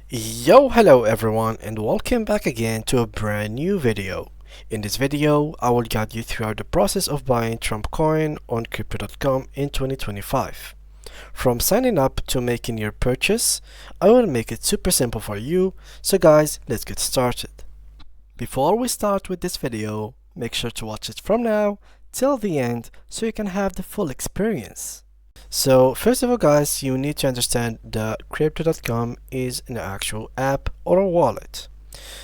Yo, hello everyone, and welcome back again to a brand new video. In this video, I will guide you through the process of buying Trump coin on Crypto.com in 2025. From signing up to making your purchase, I will make it super simple for you, so guys, let's get started. Before we start with this video, make sure to watch it from now till the end so you can have the full experience. So first of all guys, you need to understand that Crypto.com is an actual app or a wallet.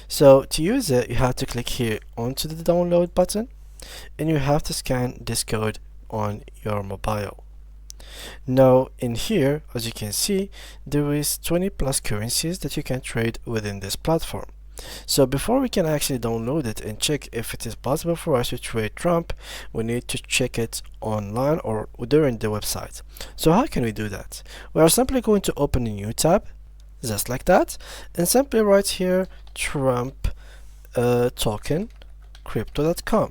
So to use it, you have to click here onto the download button and you have to scan this code on your mobile. Now in here, as you can see, there is 20 plus currencies that you can trade within this platform. So before we can actually download it and check if it is possible for us to trade Trump, we need to check it online or during the website. So how can we do that? We are simply going to open a new tab, just like that, and simply write here Trump token crypto.com.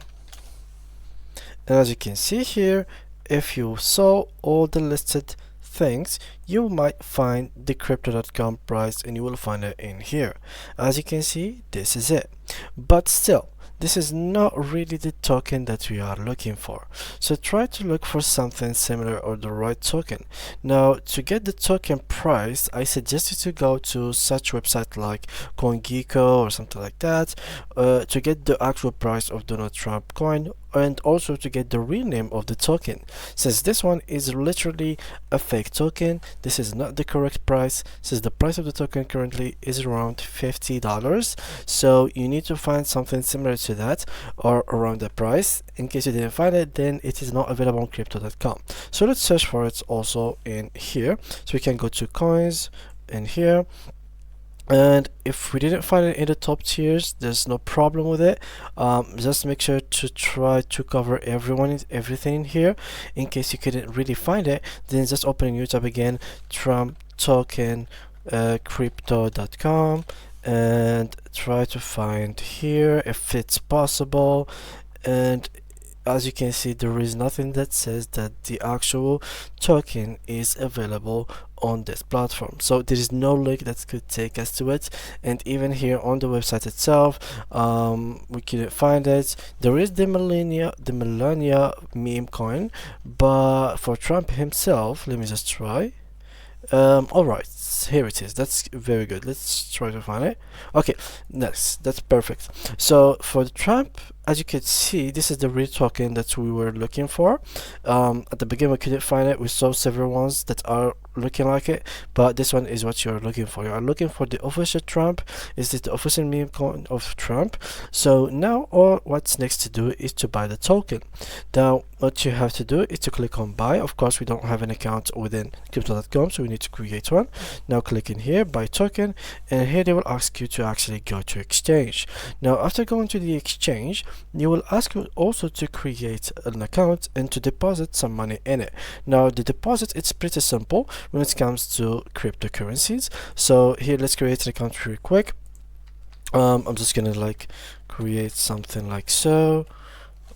And as you can see here, if you saw all the listed things, you might find the crypto.com price and you will find it in here. As you can see, this is it, but still this is not really the token that we are looking for, so try to look for something similar or the right token. Now to get the token price, I suggest you to go to such website like CoinGecko or something like that to get the actual price of Donald Trump coin, and also to get the real name of the token, since this one is literally a fake token. This is not the correct price, since the price of the token currently is around $50, so you need to find something similar to that or around the price. In case you didn't find it, then it is not available on crypto.com, so let's search for it also in here. So we can go to coins in here, and if we didn't find it in the top tiers, there's no problem with it. Just make sure to try to cover everything here. In case you couldn't really find it, then just open a new tab again, Trump token crypto.com, and try to find here if it's possible. And as you can see, there is nothing that says that the actual token is available on this platform, so there is no link that could take us to it. And even here on the website itself, we couldn't find it. There is the Melania meme coin, but for Trump himself, let me just try. All right, here it is. That's very good. Let's try to find it. Okay, nice, that's perfect. So for the Trump, as you can see, this is the real token that we were looking for. At the beginning we couldn't find it. We saw several ones that are looking like it, but this one is what you're looking for. You are looking for the official Trump. Is this the official meme coin of Trump? So now all what's next to do is to buy the token. Now what you have to do is to click on buy. Of course, we don't have an account within crypto.com, so we need to create one. Now click in here, buy token, and here they will ask you to actually go to exchange. Now after going to the exchange, you will ask you also to create an account and to deposit some money in it. Now the deposit, it's pretty simple when it comes to cryptocurrencies. So here, let's create an account real quick. I'm just gonna like create something like so.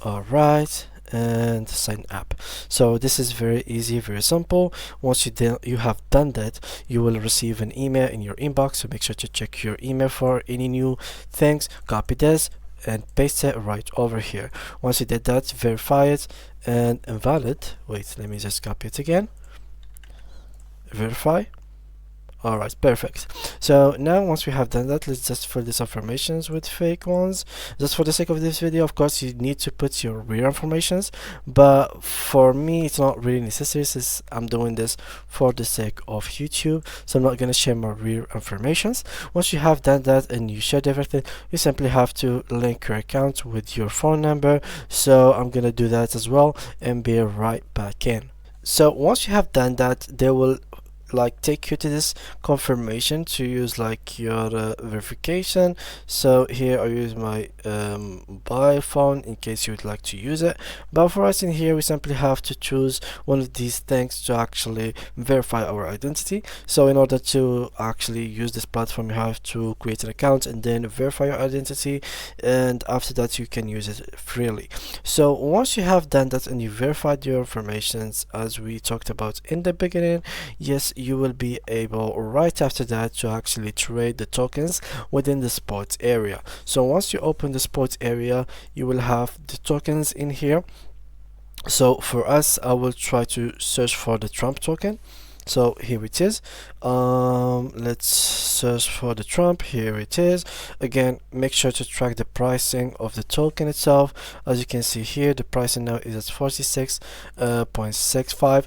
All right, and sign up. So this is very easy, very simple. Once you have done that, you will receive an email in your inbox, so make sure to check your email for any new things. Copy this and paste it right over here. Once you did that, verify it and invalid. Wait, let me just copy it again. Verify. Alright, perfect. So now once we have done that, let's just fill these informations with fake ones. Just for the sake of this video, of course, you need to put your real informations, but for me it's not really necessary since I'm doing this for the sake of YouTube, so I'm not going to share my real informations. Once you have done that and you shared everything, you simply have to link your account with your phone number. So I'm going to do that as well and be right back in. So once you have done that, they will like take you to this confirmation to use like your verification. So here I use my mobile phone in case you would like to use it, but for us in here we simply have to choose one of these things to actually verify our identity. So in order to actually use this platform, you have to create an account and then verify your identity, and after that you can use it freely. So once you have done that and you verified your informations as we talked about in the beginning, yes, you will be able right after that to actually trade the tokens within the sports area. So once you open the sports area, you will have the tokens in here. So for us, I will try to search for the Trump token. So here it is. Let's search for the Trump. Here it is. Again, make sure to track the pricing of the token itself. As you can see here, the pricing now is at 46.65.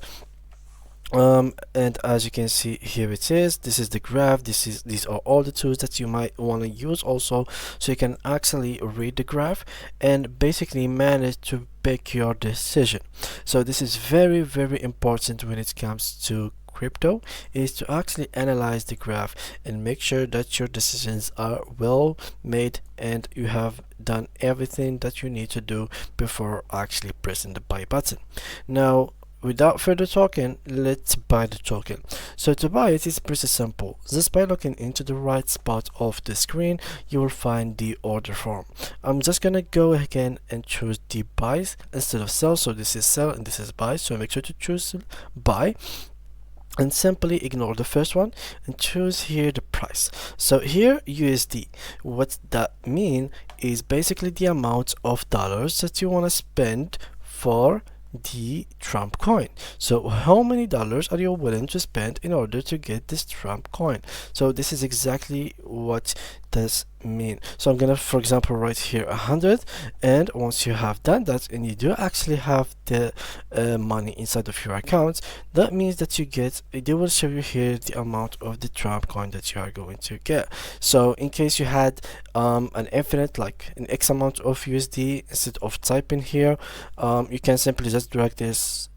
And as you can see here, it is, this is the graph. These are all the tools that you might want to use also, so you can actually read the graph and basically manage to pick your decision. So this is very, very important when it comes to crypto, is to actually analyze the graph and make sure that your decisions are well made and you have done everything that you need to do before actually pressing the buy button. Now, without further talking, let's buy the token. So to buy it is pretty simple. Just by looking into the right spot of the screen, you will find the order form. I'm just gonna go again and choose the buys instead of sell. So this is sell and this is buy, so make sure to choose buy and simply ignore the first one and choose here the price. So here USD, what that mean is basically the amount of dollars that you want to spend for the Trump coin. So how many dollars are you willing to spend in order to get this Trump coin? So this is exactly what does mean. So I'm gonna, for example, write here 100, and once you have done that and you do actually have the money inside of your account, that means that you get, they will show you here the amount of the Trump coin that you are going to get. So in case you had an infinite, like an X amount of USD, instead of typing here, you can simply just drag this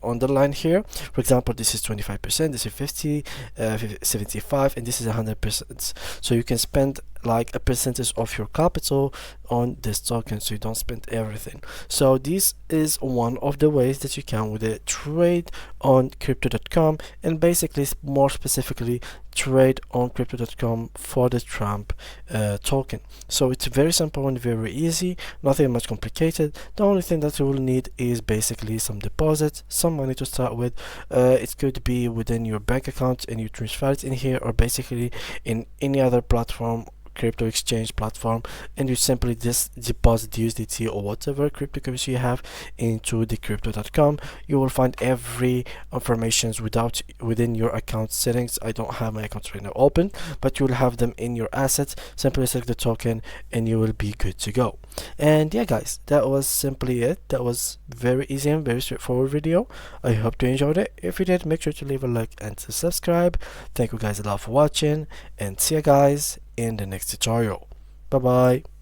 on the line here. For example, this is 25%, this is 50, 75, and this is 100%. So you can spend like a percentage of your capital on this token, so you don't spend everything. So this is one of the ways that you can with it trade on crypto.com, and basically more specifically trade on crypto.com for the Trump token. So it's very simple and very easy, nothing much complicated. The only thing that you will need is basically some deposit, some money to start with. It could be within your bank account and you transfer it in here, or basically in any other platform, crypto exchange platform, and you simply just deposit USDT or whatever cryptocurrency you have into the crypto.com. You will find every information within your account settings. I don't have my account right now open, but you will have them in your assets. Simply select the token and you will be good to go. And yeah guys, that was simply it. That was very easy and very straightforward video. I hope you enjoyed it. If you did, make sure to leave a like and to subscribe. Thank you guys a lot for watching, and see you guys in the next tutorial. Bye bye.